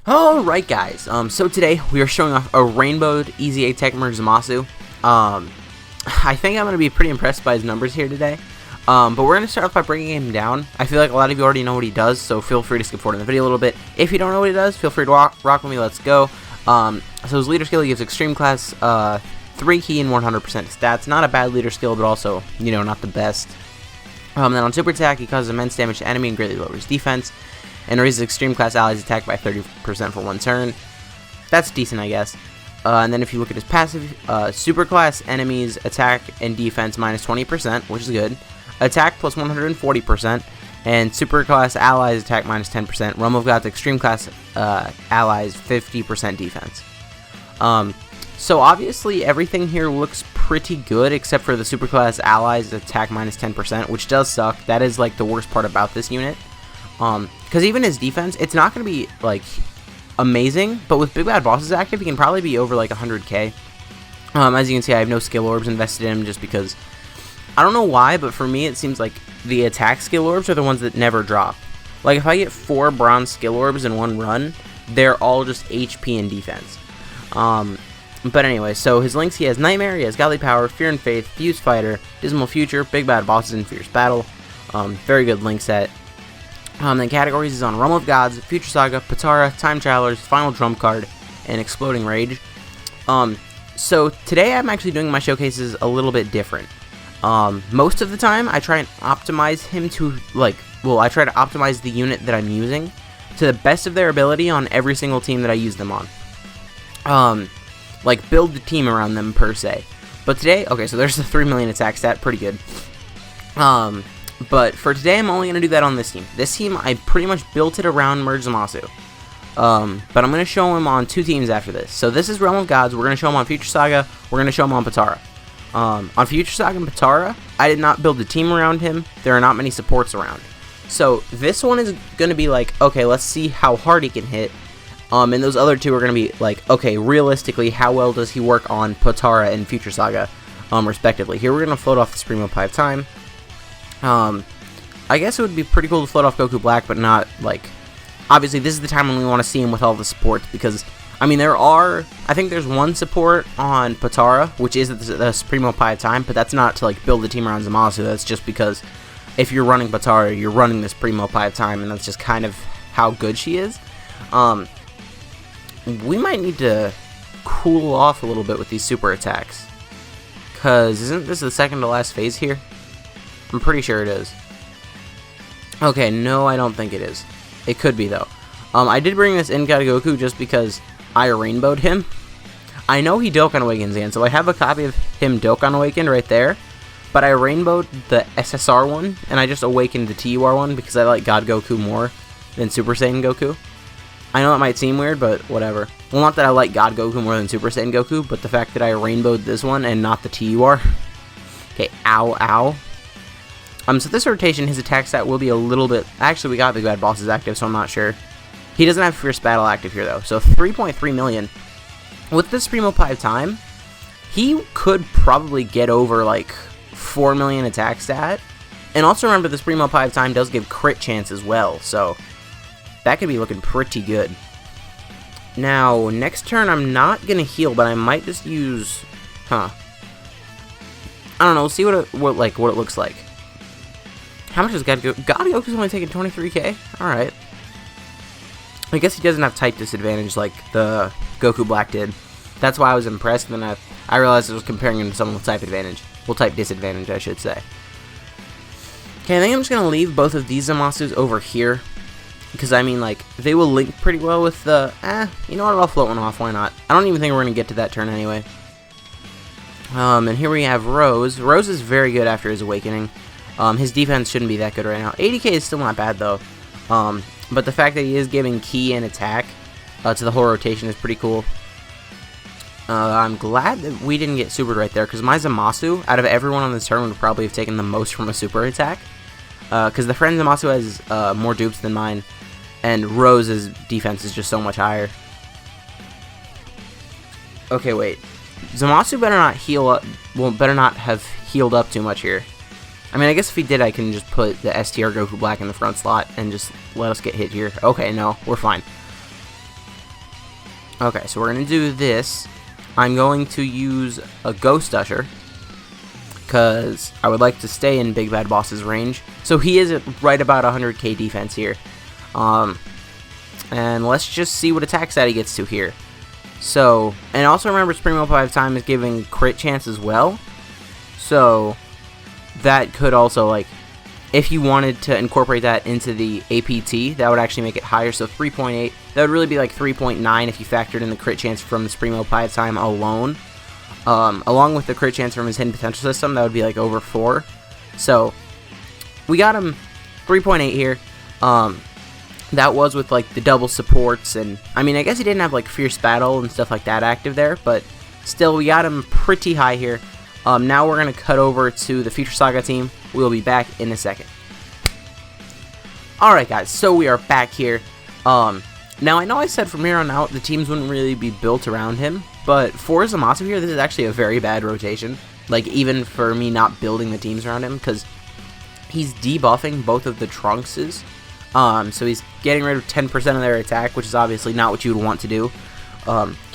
Alright guys, so today we are showing off a rainbowed Easy A Tech Merge Zamasu. I think I'm going to be pretty impressed by his numbers here today. But we're going to start off by bringing him down. I feel like a lot of you already know what he does, so feel free to skip forward in the video a little bit. If you don't know what he does, feel free to rock with me, let's go. So his leader skill, he gives Extreme Class 3 key and 100% stats. Not a bad leader skill, but also, you know, not the best. Then on Super Attack, he causes immense damage to enemy and greatly lowers defense. And raises Extreme Class allies attack by 30% for one turn. That's decent, I guess. And then if you look at his passive, Super Class enemies attack and defense minus 20%, which is good. Attack plus 140%. And Super Class allies attack minus 10%. Realm of God's Extreme Class allies 50% defense. So obviously everything here looks pretty good except for the Super Class allies attack minus 10%, which does suck. That is like the worst part about this unit. Because even his defense, it's not going to be, like, amazing, but with Big Bad Bosses active, he can probably be over, like, 100k. As you can see, I have no skill orbs invested in him just because, I don't know why, but for me, it seems like the attack skill orbs are the ones that never drop. Like, if I get 4 bronze skill orbs in one run, they're all just HP and defense. But anyway, so his links, he has Nightmare, he has Godly Power, Fear and Faith, Fused Fighter, Dismal Future, Big Bad Bosses, and Fierce Battle. Very good link set. Then categories is on Realm of Gods, Future Saga, Patara, Time Travelers, Final Trump Card, and Exploding Rage. So today I'm actually doing my showcases a little bit different. Most of the time I try and optimize him to, I try to optimize the unit that I'm using to the best of their ability on every single team that I use them on. Like build the team around them per se. But today, okay, so there's the 3 million attack stat, pretty good. But for today, I'm only going to do that on this team. This team, I pretty much built it around Merge Zamasu. But I'm going to show him on 2 teams after this. So this is Realm of Gods. We're going to show him on Future Saga. We're going to show him on Patara. On Future Saga and Patara, I did not build a team around him. There are not many supports around. So this one is going to be like, okay, let's see how hard he can hit. And those other 2 are going to be like, okay, realistically, how well does he work on Patara and Future Saga, respectively. Here we're going to float off the Supremo Pipe Time. I guess it would be pretty cool to float off Goku Black, but not, like, obviously this is the time when we want to see him with all the supports, because, I mean, I think there's one support on Patara, which is the Supremo Pie Time, but that's not to, like, build the team around Zamasu. That's just because if you're running Patara, you're running the Supremo Pie Time, and that's just kind of how good she is. We might need to cool off a little bit with these super attacks, because isn't this the second to last phase here? I'm pretty sure it is. Okay, no, I don't think it is. It could be, though. I did bring this in Goku just because I rainbowed him. I know he Dokkan Awakens again, so I have a copy of him Dokkan Awakened right there. But I rainbowed the SSR one, and I just awakened the TUR one because I like God Goku more than Super Saiyan Goku. I know that might seem weird, but whatever. Well, not that I like God Goku more than Super Saiyan Goku, but the fact that I rainbowed this one and not the TUR. Okay, ow, ow. So this rotation, his attack stat will be a little bit... Actually, we got Big Bad Bosses active, so I'm not sure. He doesn't have Fierce Battle active here, though. So 3.3 million. With the Supremo Pipe Time, he could probably get over, like, 4 million attack stat. And also remember, the Supremo Pipe Time does give crit chance as well, so that could be looking pretty good. Now, next turn, I'm not going to heal, but I might just use... I don't know, we'll see what it looks like. How much does God Goku? God Goku's only taking 23k? Alright. I guess he doesn't have type disadvantage like the Goku Black did. That's why I was impressed, and then I realized I was comparing him to someone with type advantage. Well, type disadvantage, I should say. Okay, I think I'm just going to leave both of these Zamasus over here. Because, I mean, like, they will link pretty well with the... you know what, I'll float one off, why not? I don't even think we're going to get to that turn anyway. And here we have Rose. Rose is very good after his awakening. His defense shouldn't be that good right now. 80k is still not bad, though. But the fact that he is giving key and attack to the whole rotation is pretty cool. I'm glad that we didn't get supered right there, because my Zamasu, out of everyone on this turn, would probably have taken the most from a super attack. Because the friend Zamasu has more dupes than mine, and Rose's defense is just so much higher. Okay, wait. Zamasu better not heal up. Well, better not have healed up too much here. I mean, I guess if he did, I can just put the STR Goku Black in the front slot and just let us get hit here. Okay, no, we're fine. Okay, so we're going to do this. I'm going to use a Ghost Usher, because I would like to stay in Big Bad Boss's range. So he is at right about 100k defense here. And let's just see what attack stat he gets to here. So, and also remember Spring Mode 5 time is giving crit chance as well. So, that could also, like, if you wanted to incorporate that into the APT, that would actually make it higher. So 3.8, that would really be like 3.9 if you factored in the crit chance from the Spring Mode 5 time alone. Along with the crit chance from his hidden potential system, that would be like over 4. So, we got him 3.8 here. That was with like the double supports, and I mean, I guess he didn't have like Fierce Battle and stuff like that active there, but still, we got him pretty high here. Now we're going to cut over to the Future Saga team. We'll be back in a second. Alright guys, so we are back here. Now I know I said from here on out the teams wouldn't really be built around him, but for Zamasu here, this is actually a very bad rotation. Like, even for me not building the teams around him, because he's debuffing both of the Trunkses. So he's getting rid of 10% of their attack, which is obviously not what you would want to do.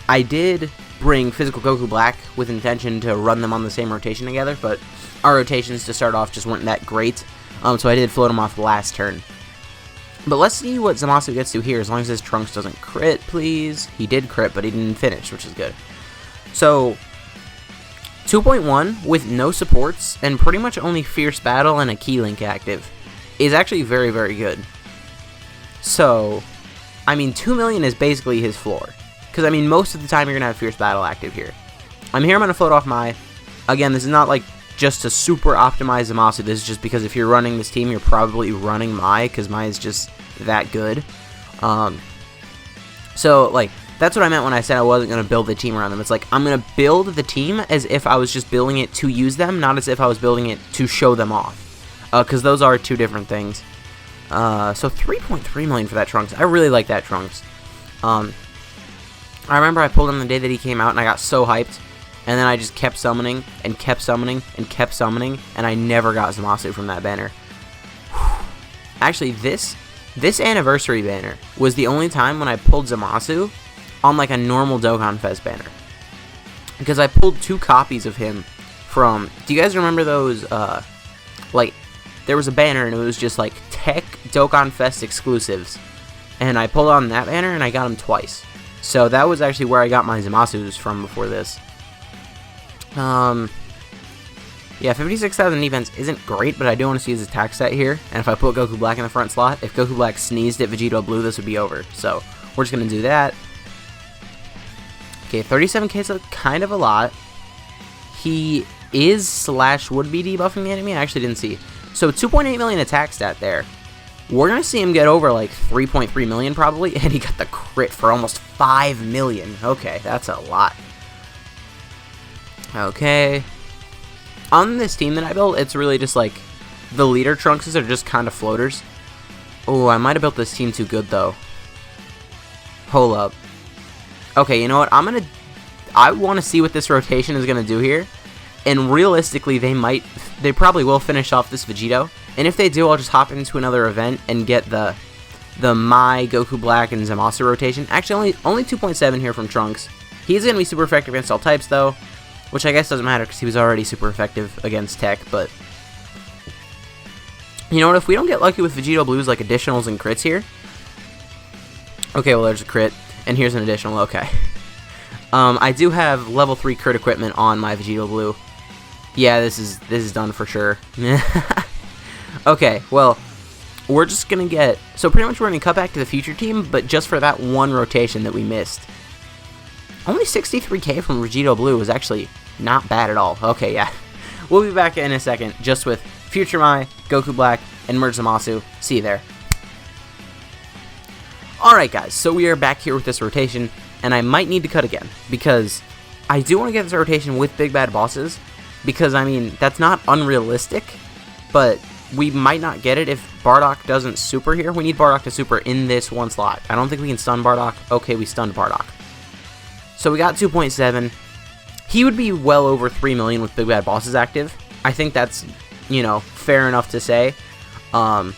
I did bring Physical Goku Black with intention to run them on the same rotation together, but our rotations to start off just weren't that great. So I did float him off the last turn. But let's see what Zamasu gets to here, as long as his Trunks doesn't crit, please. He did crit, but he didn't finish, which is good. So, 2.1 with no supports, and pretty much only Fierce Battle and a Key Link active, is actually very, very good. So, I mean, 2 million is basically his floor. Because, I mean, most of the time you're going to have Fierce Battle active here. I'm going to float off Mai. Again, this is not, like, just to super optimize Zamasu. This is just because if you're running this team, you're probably running Mai, because Mai is just that good. So, like, that's what I meant when I said I wasn't going to build the team around them. It's like, I'm going to build the team as if I was just building it to use them, not as if I was building it to show them off. Because those are two different things. So 3.3 million for that Trunks. I really like that Trunks. I remember I pulled him the day that he came out, and I got so hyped. And then I just kept summoning, and kept summoning, and kept summoning, and I never got Zamasu from that banner. Actually, this anniversary banner was the only time when I pulled Zamasu on like a normal Dokkan Fest banner. Because I pulled 2 copies of him from... Do you guys remember those, like, there was a banner and it was just like Tech Dokkan Fest exclusives. And I pulled on that banner and I got him twice. So that was actually where I got my Zamasus from before this. Yeah, 56,000 defense isn't great, but I do want to see his attack stat here. And if I put Goku Black in the front slot, if Goku Black sneezed at Vegito Blue, this would be over. So, we're just going to do that. Okay, 37k is kind of a lot. He is / would be debuffing the enemy. I actually didn't see. So, 2.8 million attack stat there. We're going to see him get over like 3.3 million probably. And he got the crit for almost 5 million. Okay, that's a lot. Okay. On this team that I built, it's really just like the leader Trunkses are just kind of floaters. Oh, I might have built this team too good though. Hold up. Okay, you know what? I want to see what this rotation is going to do here. And realistically, they probably will finish off this Vegito. And if they do, I'll just hop into another event and get the Mai, Goku Black, and Zamasu rotation. Actually, only 2.7 here from Trunks. He's going to be super effective against all types though. Which I guess doesn't matter because he was already super effective against Tech, but... You know what, if we don't get lucky with Vegito Blue's like additionals and crits here... Okay, well there's a crit, and here's an additional, okay. I do have level 3 crit equipment on my Vegito Blue. Yeah, this is done for sure. Okay, well, we're just gonna get... So pretty much we're gonna cut back to the future team, but just for that one rotation that we missed. Only 63k from Vegito Blue was actually not bad at all. Okay, yeah. We'll be back in a second, just with Future Mai, Goku Black, and Merge Zamasu. See you there. Alright guys, so we are back here with this rotation, and I might need to cut again, because I do want to get this rotation with Big Bad Bosses, because, I mean, that's not unrealistic, but we might not get it if Bardock doesn't super here. We need Bardock to super in this one slot. I don't think we can stun Bardock. Okay, we stunned Bardock. So we got 2.7. He would be well over 3 million with Big Bad Bosses active. I think that's, you know, fair enough to say. Gosh,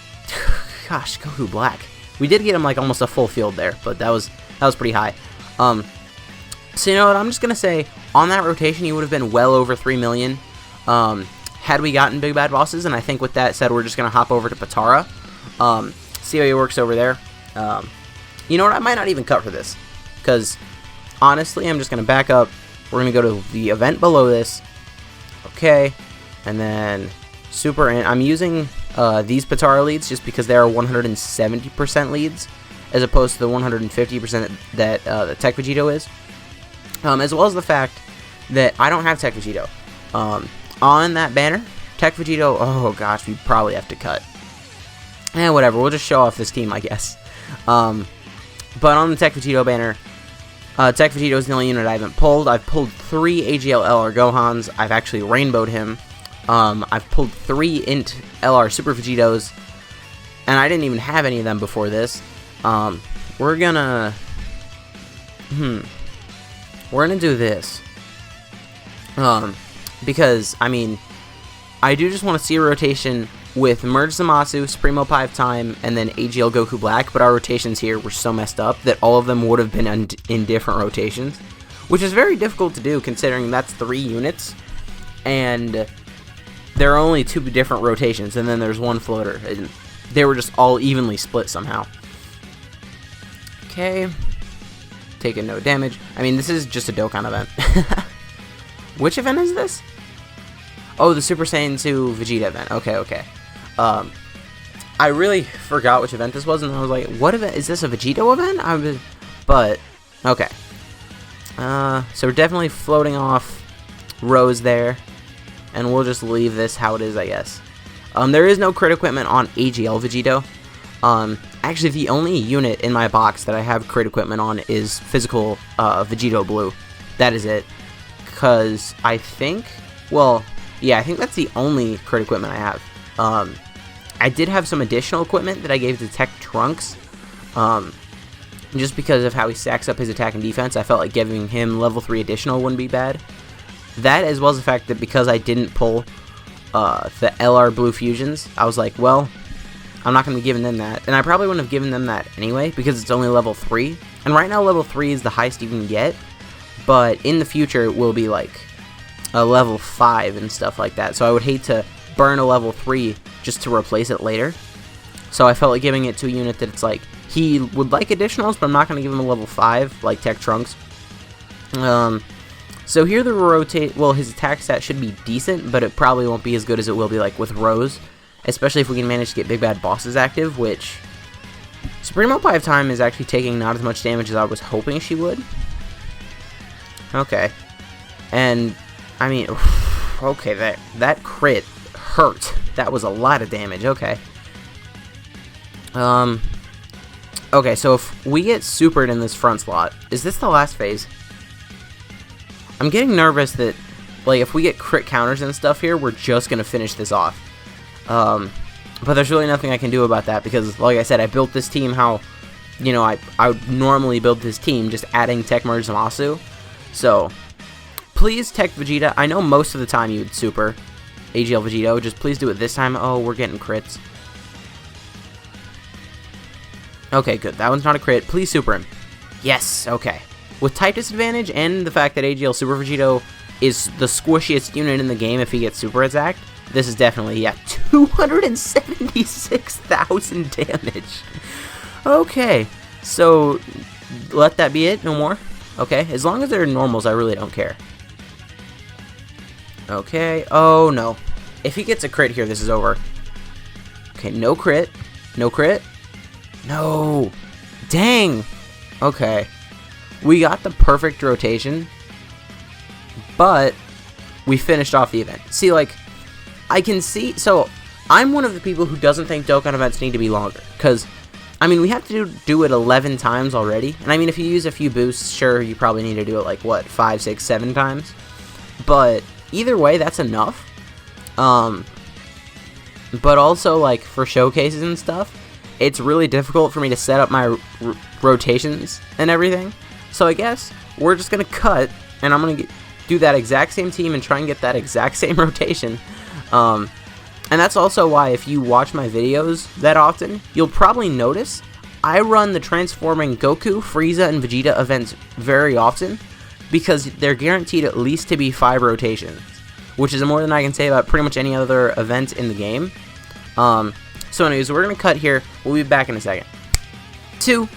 Goku Black. We did get him like almost a full field there, but that was pretty high. So you know what, I'm just going to say, on that rotation, he would have been well over 3 million had we gotten big bad bosses, and I think with that said, we're just going to hop over to Patara, see how he works over there. You know what, I might not even cut for this, because honestly, I'm just going to back up. We're going to go to the event below this, okay, and then super, and I'm using these Patara leads just because they are 170% leads, as opposed to the 150% that the Tech Vegito is. As well as the fact that I don't have Tech Vegito. On that banner, Tech Vegito, oh gosh, we probably have to cut. Whatever, we'll just show off this team, I guess. But on the Tech Vegito banner, Tech Vegito is the only unit I haven't pulled. I've pulled 3 AGL LR Gohans. I've actually rainbowed him. I've pulled 3 Int LR Super Vegitos, and I didn't even have any of them before this. We're gonna do this, because, I mean, I do just want to see a rotation with Merge Zamasu, Supremo 5 Time, and then AGL Goku Black, but our rotations here were so messed up that all of them would have been in different rotations, which is very difficult to do considering that's 3 units, and there are only 2 different rotations, and then there's 1 floater, and they were just all evenly split somehow. Okay. Taking no damage. I mean, this is just a Dokkan event. Which event is this? Oh, the Super Saiyan 2 Vegeta event. Okay. I really forgot which event this was, and I was like, what event? Is this a Vegito event? But, okay. So we're definitely floating off Rose there, and we'll just leave this how it is, I guess. There is no crit equipment on AGL Vegito. Actually, the only unit in my box that I have crit equipment on is physical Vegito Blue. That is it. Because I think, well, yeah, I think that's the only crit equipment I have. I did have some additional equipment that I gave to Tech Trunks. Just because of how he stacks up his attack and defense, I felt like giving him level 3 additional wouldn't be bad. That, as well as the fact that because I didn't pull the LR Blue Fusions, I was like, well, I'm not going to be giving them that. And I probably wouldn't have given them that anyway, because it's only level 3. And right now, level 3 is the highest you can get. But in the future, it will be like a level 5 and stuff like that. So I would hate to burn a level 3 just to replace it later. So I felt like giving it to a unit that it's like, he would like additionals, but I'm not going to give him a level 5, like Tech Trunks. So here the rotate, well, his attack stat should be decent, but it probably won't be as good as it will be like with Rose. Especially if we can manage to get big bad bosses active, which Supremo 5 Time is actually taking not as much damage as I was hoping she would. Okay. And, I mean, okay, that crit hurt. That was a lot of damage, okay. Okay, so if we get supered in this front slot, is this the last phase? I'm getting nervous that, like, if we get crit counters and stuff here, we're just gonna finish this off. But there's really nothing I can do about that because, like I said, I built this team how, you know, I would normally build this team, just adding Tech Merge Zamasu. So, please Tech Vegeta. I know most of the time you would super AGL Vegito. Just please do it this time. Oh, we're getting crits. Okay, good. That one's not a crit. Please super him. Yes, okay. With type disadvantage and the fact that AGL Super Vegito is the squishiest unit in the game if he gets super attacked, this is definitely, yeah, 276,000 damage. Okay, so let that be it, no more. Okay, as long as they're normals, I really don't care. Okay, oh no. If he gets a crit here, this is over. Okay, no crit. No crit. No. Dang. Okay. We got the perfect rotation, but we finished off the event. See, like, I can see, so I'm one of the people who doesn't think Dokkan events need to be longer, because, I mean, we have to do it 11 times already, and I mean, if you use a few boosts, sure, you probably need to do it, like, what, 5, 6, 7 times, but either way, that's enough, but also, like, for showcases and stuff, it's really difficult for me to set up my rotations and everything, so I guess we're just going to cut, and I'm going to do that exact same team and try and get that exact same rotation. And that's also why if you watch my videos that often, you'll probably notice I run the transforming Goku, Frieza, and Vegeta events very often, because they're guaranteed at least to be 5 rotations, which is more than I can say about pretty much any other event in the game. So anyways, we're going to cut here. We'll be back in a second. 2.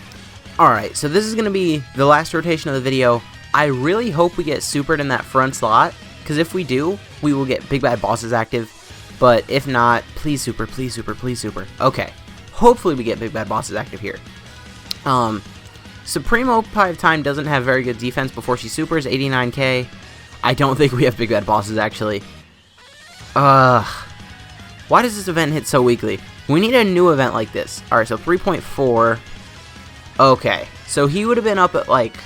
Alright, so this is going to be the last rotation of the video. I really hope we get supered in that front slot, because if we do, we will get Big Bad Bosses active. But if not, please super, please super, please super. Okay, hopefully we get Big Bad Bosses active here. Supreme 5 Time doesn't have very good defense before she supers, 89k. I don't think we have Big Bad Bosses, actually. Why does this event hit so weakly? We need a new event like this. Alright, so 3.4. Okay, so he would have been up at like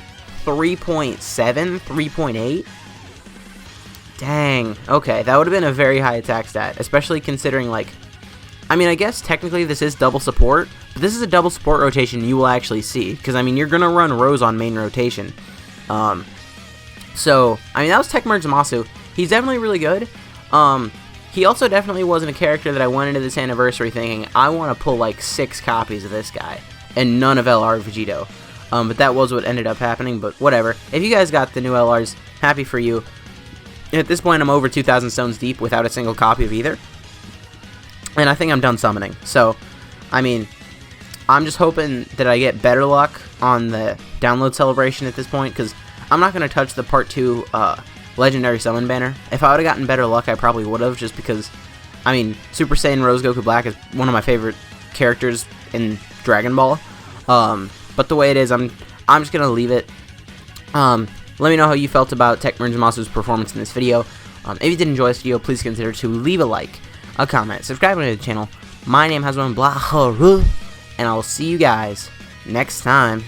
3.7, 3.8. Dang. Okay, that would have been a very high attack stat, especially considering, like, I mean, I guess technically this is double support, but this is a double support rotation you will actually see, because, I mean, you're going to run Rose on main rotation. So, I mean, that was Tech Merge Zamasu. He's definitely really good. He also definitely wasn't a character that I went into this anniversary thinking, I want to pull, like, 6 copies of this guy, and none of LR Vegito. But that was what ended up happening, but whatever. If you guys got the new LRs, happy for you. At this point, I'm over 2,000 stones deep without a single copy of either. And I think I'm done summoning. So, I mean, I'm just hoping that I get better luck on the download celebration at this point, because I'm not going to touch the Part 2 Legendary Summon banner. If I would have gotten better luck, I probably would have, just because, I mean, Super Saiyan Rose Goku Black is one of my favorite characters in Dragon Ball. But the way it is, I'm just going to leave it. Let me know how you felt about Tech Merge Zamasu's performance in this video. If you did enjoy this video, please consider to leave a like, a comment, subscribe to the channel. My name has been Blaharu, and I will see you guys next time.